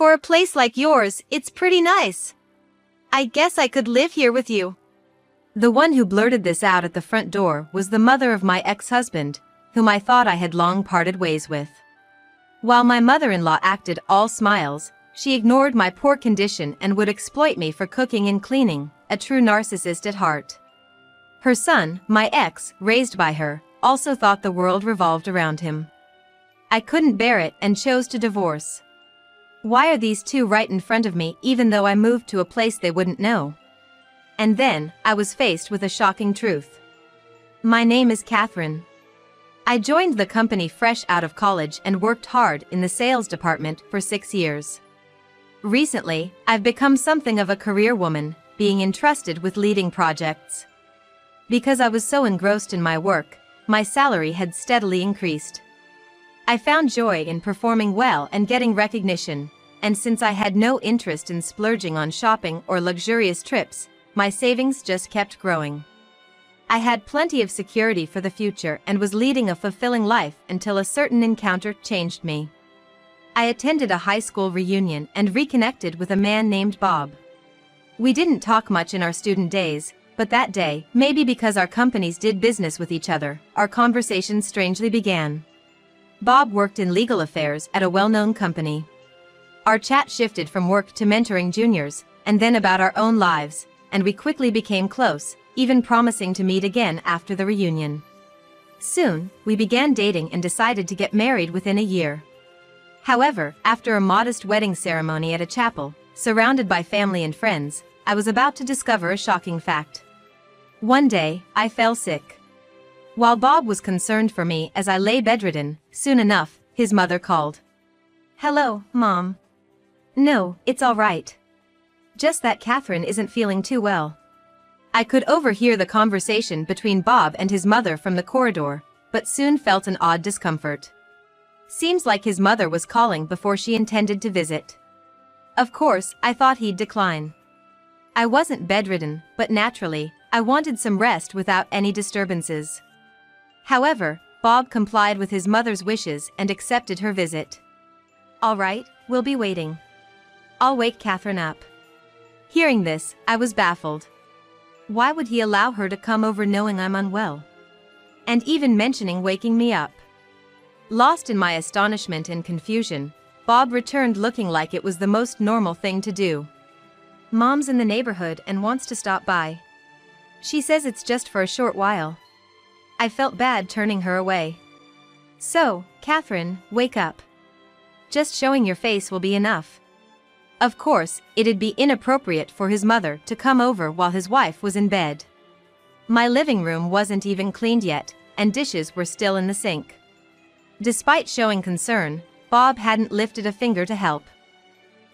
For a place like yours, it's pretty nice. I guess I could live here with you. The one who blurted this out at the front door was the mother of my ex-husband, whom I thought I had long parted ways with. While my mother-in-law acted all smiles, she ignored my poor condition and would exploit me for cooking and cleaning, a true narcissist at heart. Her son, my ex, raised by her, also thought the world revolved around him. I couldn't bear it and chose to divorce. Why are these two right in front of me even though I moved to a place they wouldn't know? And then, I was faced with a shocking truth. My name is Catherine. I joined the company fresh out of college and worked hard in the sales department for 6 years. Recently, I've become something of a career woman, being entrusted with leading projects. Because I was so engrossed in my work, my salary had steadily increased. I found joy in performing well and getting recognition, and since I had no interest in splurging on shopping or luxurious trips, my savings just kept growing. I had plenty of security for the future and was leading a fulfilling life until a certain encounter changed me. I attended a high school reunion and reconnected with a man named Bob. We didn't talk much in our student days, but that day, maybe because our companies did business with each other, our conversation strangely began. Bob worked in legal affairs at a well-known company. Our chat shifted from work to mentoring juniors, and then about our own lives, and we quickly became close, even promising to meet again after the reunion. Soon, we began dating and decided to get married within a year. However, after a modest wedding ceremony at a chapel, surrounded by family and friends, I was about to discover a shocking fact. One day, I fell sick. While Bob was concerned for me as I lay bedridden, soon enough, his mother called. "Hello, Mom." "No, it's all right. Just that Catherine isn't feeling too well." I could overhear the conversation between Bob and his mother from the corridor, but soon felt an odd discomfort. Seems like his mother was calling before she intended to visit. Of course, I thought he'd decline. I wasn't bedridden, but naturally, I wanted some rest without any disturbances. However, Bob complied with his mother's wishes and accepted her visit. "All right, we'll be waiting. I'll wake Catherine up." Hearing this, I was baffled. Why would he allow her to come over knowing I'm unwell? And even mentioning waking me up? Lost in my astonishment and confusion, Bob returned looking like it was the most normal thing to do. "Mom's in the neighborhood and wants to stop by. She says it's just for a short while." I felt bad turning her away. "So, Catherine, wake up. Just showing your face will be enough." Of course, it'd be inappropriate for his mother to come over while his wife was in bed. My living room wasn't even cleaned yet, and dishes were still in the sink. Despite showing concern, Bob hadn't lifted a finger to help.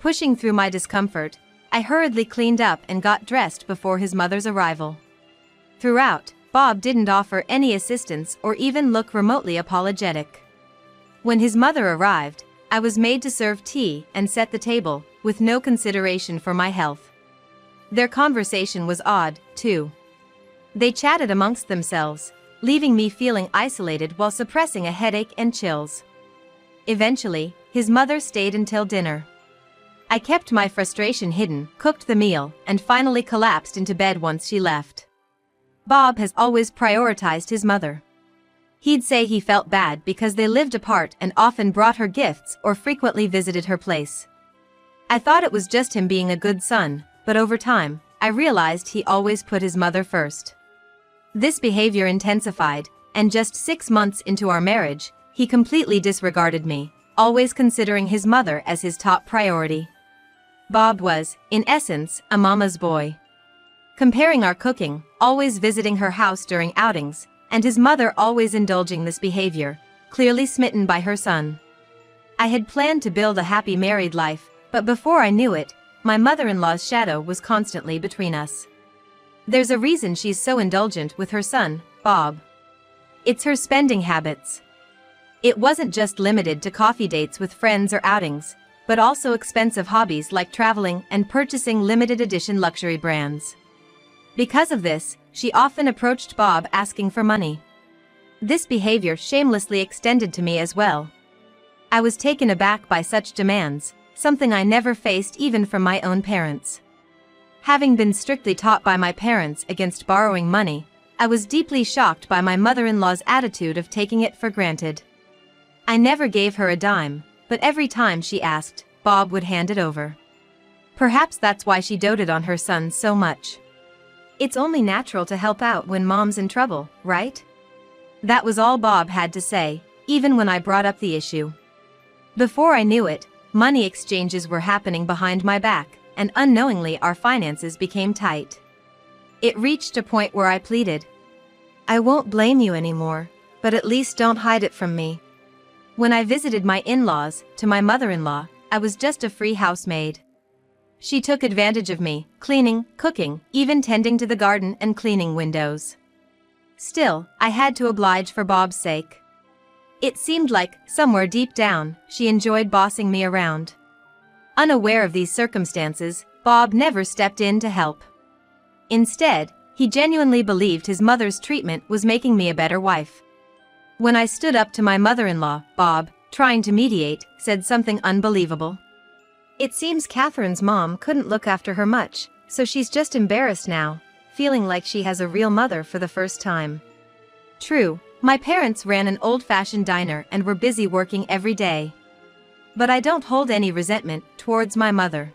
Pushing through my discomfort, I hurriedly cleaned up and got dressed before his mother's arrival. Throughout, Bob didn't offer any assistance or even look remotely apologetic. When his mother arrived, I was made to serve tea and set the table, with no consideration for my health. Their conversation was odd, too. They chatted amongst themselves, leaving me feeling isolated while suppressing a headache and chills. Eventually, his mother stayed until dinner. I kept my frustration hidden, cooked the meal, and finally collapsed into bed once she left. Bob has always prioritized his mother. He'd say he felt bad because they lived apart and often brought her gifts or frequently visited her place. I thought it was just him being a good son, but over time, I realized he always put his mother first. This behavior intensified, and just 6 months into our marriage, he completely disregarded me, always considering his mother as his top priority. Bob was, in essence, a mama's boy. Comparing our cooking, always visiting her house during outings, and his mother always indulging this behavior, clearly smitten by her son. I had planned to build a happy married life, but before I knew it, my mother-in-law's shadow was constantly between us. There's a reason she's so indulgent with her son, Bob. It's her spending habits. It wasn't just limited to coffee dates with friends or outings, but also expensive hobbies like traveling and purchasing limited edition luxury brands. Because of this, she often approached Bob asking for money. This behavior shamelessly extended to me as well. I was taken aback by such demands, something I never faced even from my own parents. Having been strictly taught by my parents against borrowing money, I was deeply shocked by my mother-in-law's attitude of taking it for granted. I never gave her a dime, but every time she asked, Bob would hand it over. Perhaps that's why she doted on her son so much. It's only natural to help out when mom's in trouble, right? That was all Bob had to say, even when I brought up the issue. Before I knew it, money exchanges were happening behind my back, and unknowingly our finances became tight. It reached a point where I pleaded, I won't blame you anymore, but at least don't hide it from me. When I visited my in-laws, to my mother-in-law, I was just a free housemaid. She took advantage of me, cleaning, cooking, even tending to the garden and cleaning windows. Still, I had to oblige for Bob's sake. It seemed like, somewhere deep down, she enjoyed bossing me around. Unaware of these circumstances, Bob never stepped in to help. Instead, he genuinely believed his mother's treatment was making me a better wife. When I stood up to my mother-in-law, Bob, trying to mediate, said something unbelievable. It seems Catherine's mom couldn't look after her much, so she's just embarrassed now, feeling like she has a real mother for the first time. True, my parents ran an old-fashioned diner and were busy working every day. But I don't hold any resentment towards my mother.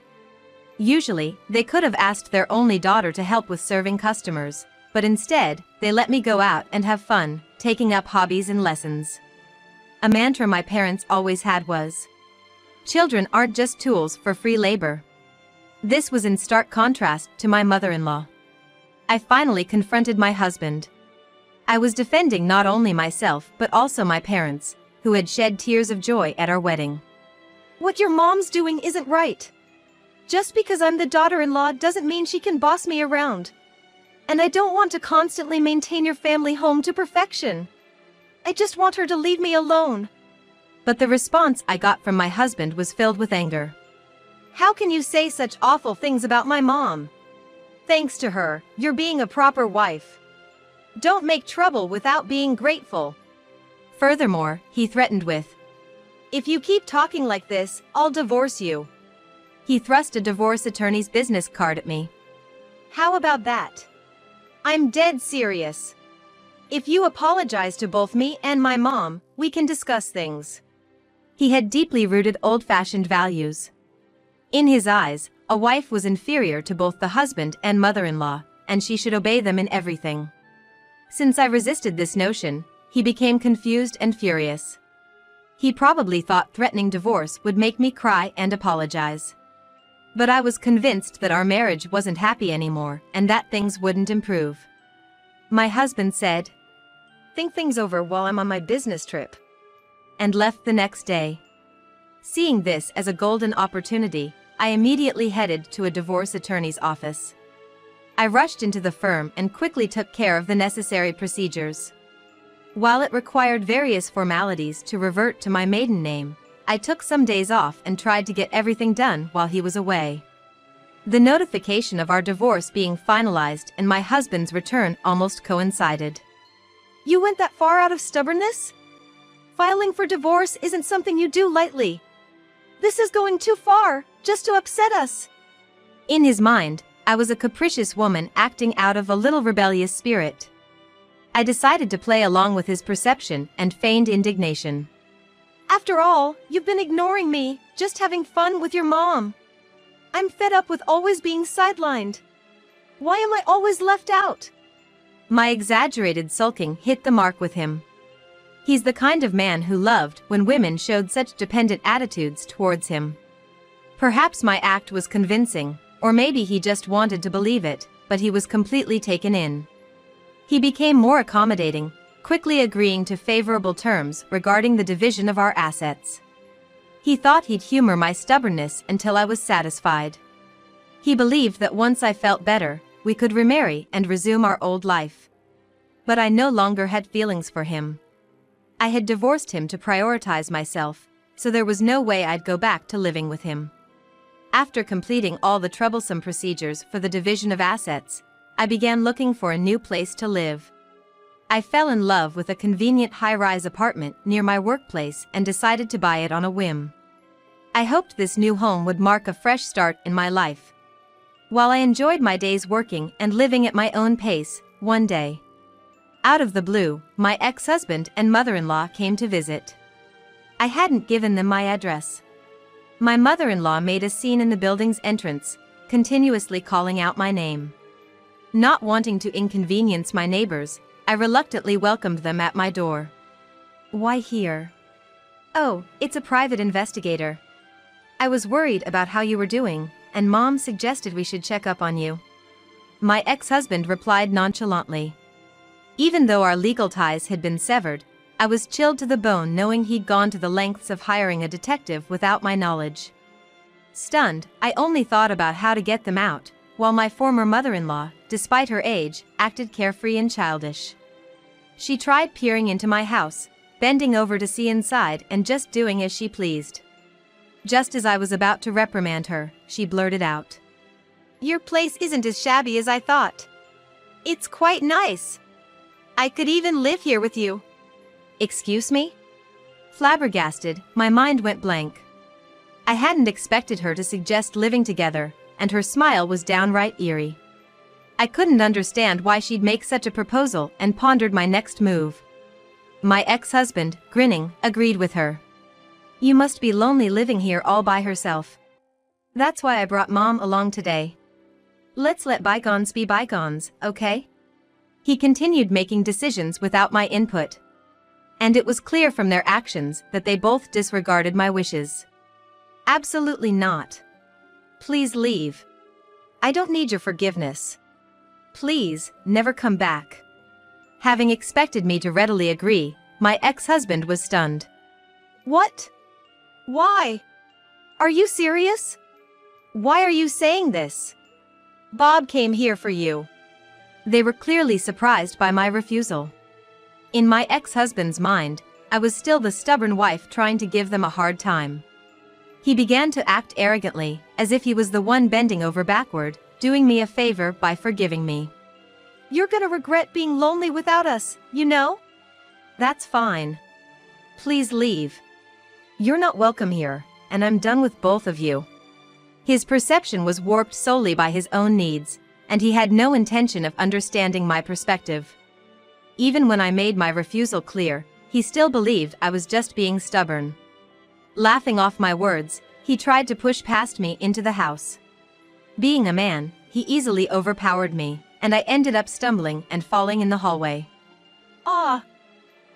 Usually, they could have asked their only daughter to help with serving customers, but instead, they let me go out and have fun, taking up hobbies and lessons. A mantra my parents always had was, children aren't just tools for free labor. This was in stark contrast to my mother-in-law. I finally confronted my husband. I was defending not only myself but also my parents, who had shed tears of joy at our wedding. What your mom's doing isn't right. Just because I'm the daughter-in-law doesn't mean she can boss me around. And I don't want to constantly maintain your family home to perfection. I just want her to leave me alone. But the response I got from my husband was filled with anger. How can you say such awful things about my mom? Thanks to her, you're being a proper wife. Don't make trouble without being grateful. Furthermore, he threatened with, if you keep talking like this, I'll divorce you. He thrust a divorce attorney's business card at me. How about that? I'm dead serious. If you apologize to both me and my mom, we can discuss things. He had deeply rooted old-fashioned values. In his eyes, a wife was inferior to both the husband and mother-in-law, and she should obey them in everything. Since I resisted this notion, he became confused and furious. He probably thought threatening divorce would make me cry and apologize. But I was convinced that our marriage wasn't happy anymore and that things wouldn't improve. My husband said, think things over while I'm on my business trip, and left the next day. Seeing this as a golden opportunity, I immediately headed to a divorce attorney's office. I rushed into the firm and quickly took care of the necessary procedures. While it required various formalities to revert to my maiden name, I took some days off and tried to get everything done while he was away. The notification of our divorce being finalized and my husband's return almost coincided. You went that far out of stubbornness? Filing for divorce isn't something you do lightly. This is going too far, just to upset us. In his mind, I was a capricious woman acting out of a little rebellious spirit. I decided to play along with his perception and feigned indignation. After all, you've been ignoring me, just having fun with your mom. I'm fed up with always being sidelined. Why am I always left out? My exaggerated sulking hit the mark with him. He's the kind of man who loved when women showed such dependent attitudes towards him. Perhaps my act was convincing, or maybe he just wanted to believe it, but he was completely taken in. He became more accommodating, quickly agreeing to favorable terms regarding the division of our assets. He thought he'd humor my stubbornness until I was satisfied. He believed that once I felt better, we could remarry and resume our old life. But I no longer had feelings for him. I had divorced him to prioritize myself, so there was no way I'd go back to living with him. After completing all the troublesome procedures for the division of assets, I began looking for a new place to live. I fell in love with a convenient high-rise apartment near my workplace and decided to buy it on a whim. I hoped this new home would mark a fresh start in my life. While I enjoyed my days working and living at my own pace, one day, out of the blue, my ex-husband and mother-in-law came to visit. I hadn't given them my address. My mother-in-law made a scene in the building's entrance, continuously calling out my name. Not wanting to inconvenience my neighbors, I reluctantly welcomed them at my door. "Why here?" "Oh, it's a private investigator. I was worried about how you were doing, and Mom suggested we should check up on you," my ex-husband replied nonchalantly. Even though our legal ties had been severed, I was chilled to the bone knowing he'd gone to the lengths of hiring a detective without my knowledge. Stunned, I only thought about how to get them out, while my former mother-in-law, despite her age, acted carefree and childish. She tried peering into my house, bending over to see inside and just doing as she pleased. Just as I was about to reprimand her, she blurted out, "Your place isn't as shabby as I thought. It's quite nice. I could even live here with you." Excuse me? Flabbergasted, my mind went blank. I hadn't expected her to suggest living together, and her smile was downright eerie. I couldn't understand why she'd make such a proposal and pondered my next move. My ex-husband, grinning, agreed with her. "You must be lonely living here all by herself. That's why I brought Mom along today. Let's let bygones be bygones, okay?" He continued making decisions without my input. And it was clear from their actions that they both disregarded my wishes. "Absolutely not. Please leave. I don't need your forgiveness. Please, never come back." Having expected me to readily agree, my ex-husband was stunned. "What? Why? Are you serious? Why are you saying this? Bob came here for you." They were clearly surprised by my refusal. In my ex-husband's mind, I was still the stubborn wife trying to give them a hard time. He began to act arrogantly, as if he was the one bending over backward, doing me a favor by forgiving me. "You're gonna regret being lonely without us, you know? That's fine. Please leave. You're not welcome here, and I'm done with both of you." His perception was warped solely by his own needs, and he had no intention of understanding my perspective. Even when I made my refusal clear, he still believed I was just being stubborn. Laughing off my words, he tried to push past me into the house. Being a man, he easily overpowered me, and I ended up stumbling and falling in the hallway. "Ah!"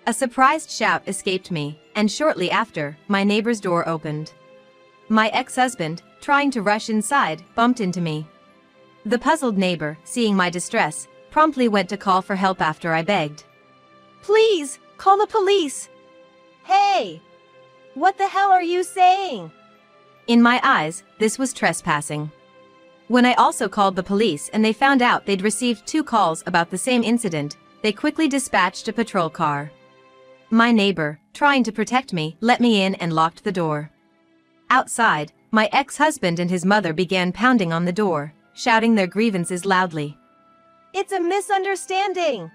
A surprised shout escaped me, and shortly after, my neighbor's door opened. My ex-husband, trying to rush inside, bumped into me. The puzzled neighbor, seeing my distress, promptly went to call for help after I begged. "Please, call the police." "Hey! What the hell are you saying?" In my eyes, this was trespassing. When I also called the police and they found out they'd received 2 calls about the same incident, they quickly dispatched a patrol car. My neighbor, trying to protect me, let me in and locked the door. Outside, my ex-husband and his mother began pounding on the door, shouting their grievances loudly. "It's a misunderstanding.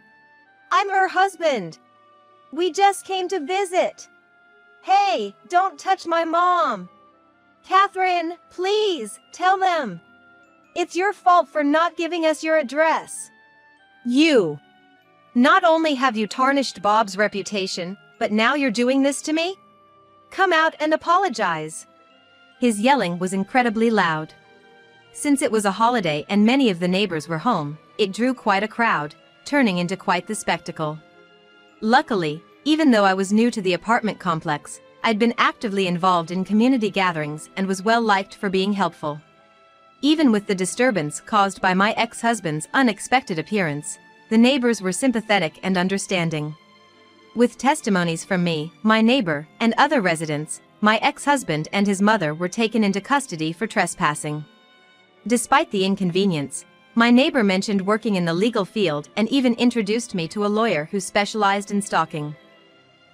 I'm her husband. We just came to visit. Hey, don't touch my mom. Catherine, please, tell them. It's your fault for not giving us your address. You. Not only have you tarnished Bob's reputation, but now you're doing this to me? Come out and apologize." His yelling was incredibly loud. Since it was a holiday and many of the neighbors were home, it drew quite a crowd, turning into quite the spectacle. Luckily, even though I was new to the apartment complex, I'd been actively involved in community gatherings and was well liked for being helpful. Even with the disturbance caused by my ex-husband's unexpected appearance, the neighbors were sympathetic and understanding. With testimonies from me, my neighbor, and other residents, my ex-husband and his mother were taken into custody for trespassing. Despite the inconvenience, my neighbor mentioned working in the legal field and even introduced me to a lawyer who specialized in stalking.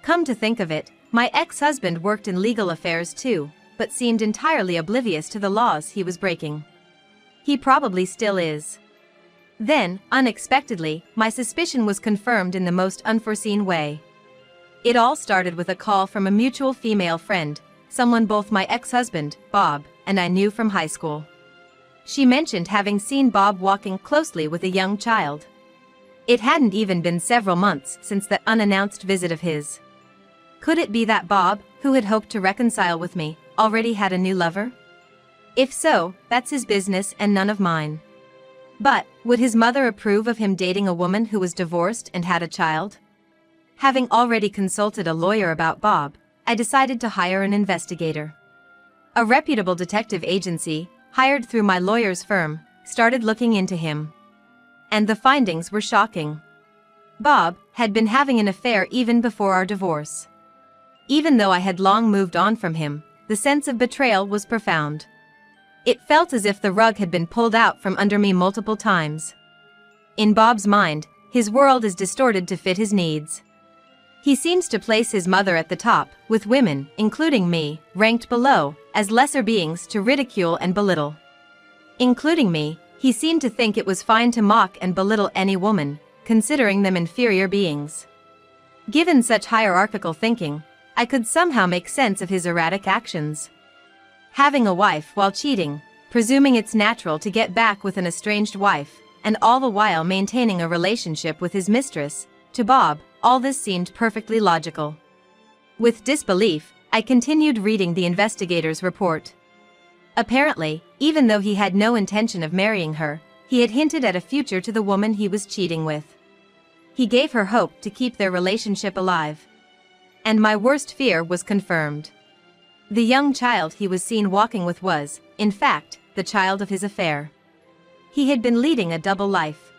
Come to think of it, my ex-husband worked in legal affairs too, but seemed entirely oblivious to the laws he was breaking. He probably still is. Then, unexpectedly, my suspicion was confirmed in the most unforeseen way. It all started with a call from a mutual female friend, someone both my ex-husband, Bob, and I knew from high school. She mentioned having seen Bob walking closely with a young child. It hadn't even been several months since that unannounced visit of his. Could it be that Bob, who had hoped to reconcile with me, already had a new lover? If so, that's his business and none of mine. But, would his mother approve of him dating a woman who was divorced and had a child? Having already consulted a lawyer about Bob, I decided to hire an investigator. A reputable detective agency, hired through my lawyer's firm, started looking into him. And the findings were shocking. Bob had been having an affair even before our divorce. Even though I had long moved on from him, the sense of betrayal was profound. It felt as if the rug had been pulled out from under me multiple times. In Bob's mind, his world is distorted to fit his needs. He seems to place his mother at the top, with women, including me, ranked below, as lesser beings to ridicule and belittle. Including me, he seemed to think it was fine to mock and belittle any woman, considering them inferior beings. Given such hierarchical thinking, I could somehow make sense of his erratic actions. Having a wife while cheating, presuming it's natural to get back with an estranged wife, and all the while maintaining a relationship with his mistress, to Bob, all this seemed perfectly logical. With disbelief, I continued reading the investigator's report. Apparently, even though he had no intention of marrying her, he had hinted at a future to the woman he was cheating with. He gave her hope to keep their relationship alive. And my worst fear was confirmed. The young child he was seen walking with was, in fact, the child of his affair. He had been leading a double life.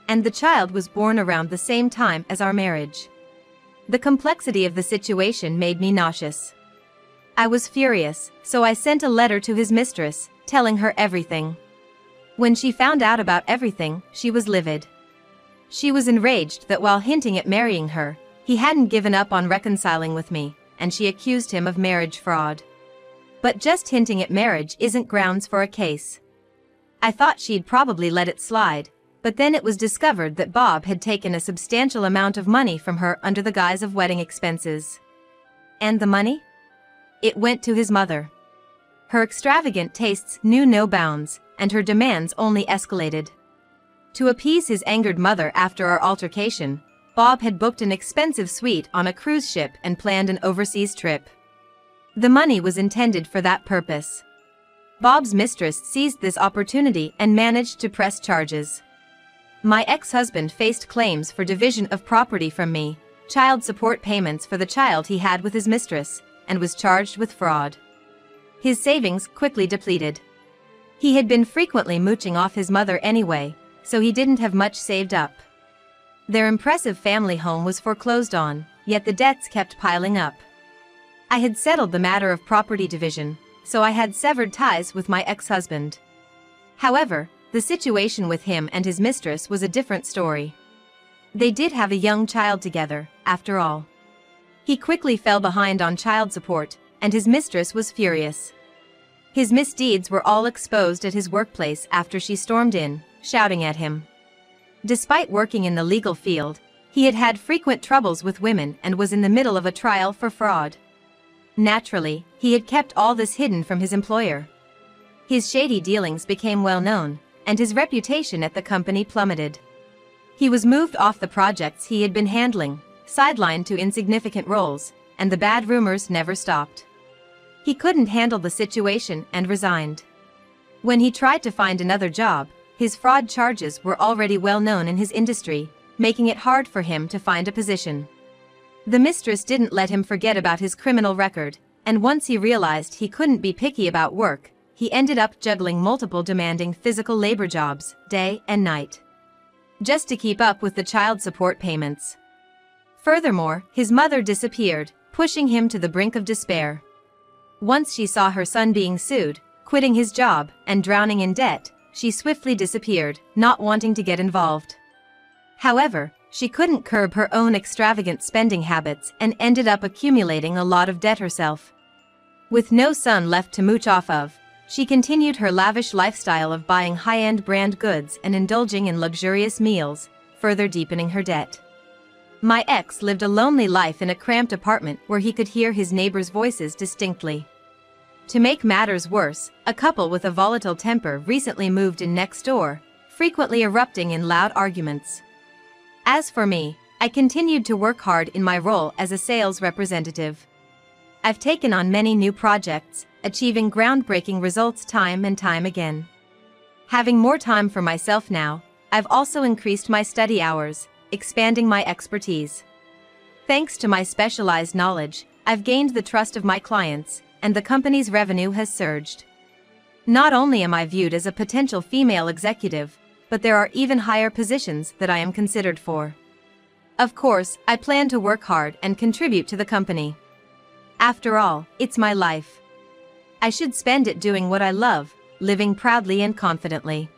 And the child was born around the same time as our marriage. The complexity of the situation made me nauseous. I was furious, so I sent a letter to his mistress, telling her everything. When she found out about everything, she was livid. She was enraged that while hinting at marrying her, he hadn't given up on reconciling with me, and she accused him of marriage fraud. But just hinting at marriage isn't grounds for a case. I thought she'd probably let it slide, but then it was discovered that Bob had taken a substantial amount of money from her under the guise of wedding expenses. And the money? It went to his mother. Her extravagant tastes knew no bounds, and her demands only escalated. To appease his angered mother after our altercation, Bob had booked an expensive suite on a cruise ship and planned an overseas trip. The money was intended for that purpose. Bob's mistress seized this opportunity and managed to press charges. My ex-husband faced claims for division of property from me, child support payments for the child he had with his mistress, and was charged with fraud. His savings quickly depleted. He had been frequently mooching off his mother anyway, so he didn't have much saved up. Their impressive family home was foreclosed on, yet the debts kept piling up. I had settled the matter of property division, so I had severed ties with my ex-husband. However, the situation with him and his mistress was a different story. They did have a young child together, after all. He quickly fell behind on child support, and his mistress was furious. His misdeeds were all exposed at his workplace after she stormed in, shouting at him. Despite working in the legal field, he had had frequent troubles with women and was in the middle of a trial for fraud. Naturally, he had kept all this hidden from his employer. His shady dealings became well known, and his reputation at the company plummeted. He was moved off the projects he had been handling, sidelined to insignificant roles, and the bad rumors never stopped. He couldn't handle the situation and resigned. When he tried to find another job, his fraud charges were already well known in his industry, making it hard for him to find a position. The mistress didn't let him forget about his criminal record, and once he realized he couldn't be picky about work, he ended up juggling multiple demanding physical labor jobs, day and night, just to keep up with the child support payments. Furthermore, his mother disappeared, pushing him to the brink of despair. Once she saw her son being sued, quitting his job, and drowning in debt, she swiftly disappeared, not wanting to get involved. However, she couldn't curb her own extravagant spending habits and ended up accumulating a lot of debt herself. With no son left to mooch off of, she continued her lavish lifestyle of buying high-end brand goods and indulging in luxurious meals, further deepening her debt. My ex lived a lonely life in a cramped apartment where he could hear his neighbors' voices distinctly. To make matters worse, a couple with a volatile temper recently moved in next door, frequently erupting in loud arguments. As for me, I continued to work hard in my role as a sales representative. I've taken on many new projects, achieving groundbreaking results time and time again. Having more time for myself now, I've also increased my study hours, expanding my expertise. Thanks to my specialized knowledge, I've gained the trust of my clients, and the company's revenue has surged. Not only am I viewed as a potential female executive, but there are even higher positions that I am considered for. Of course, I plan to work hard and contribute to the company. After all, it's my life. I should spend it doing what I love, living proudly and confidently.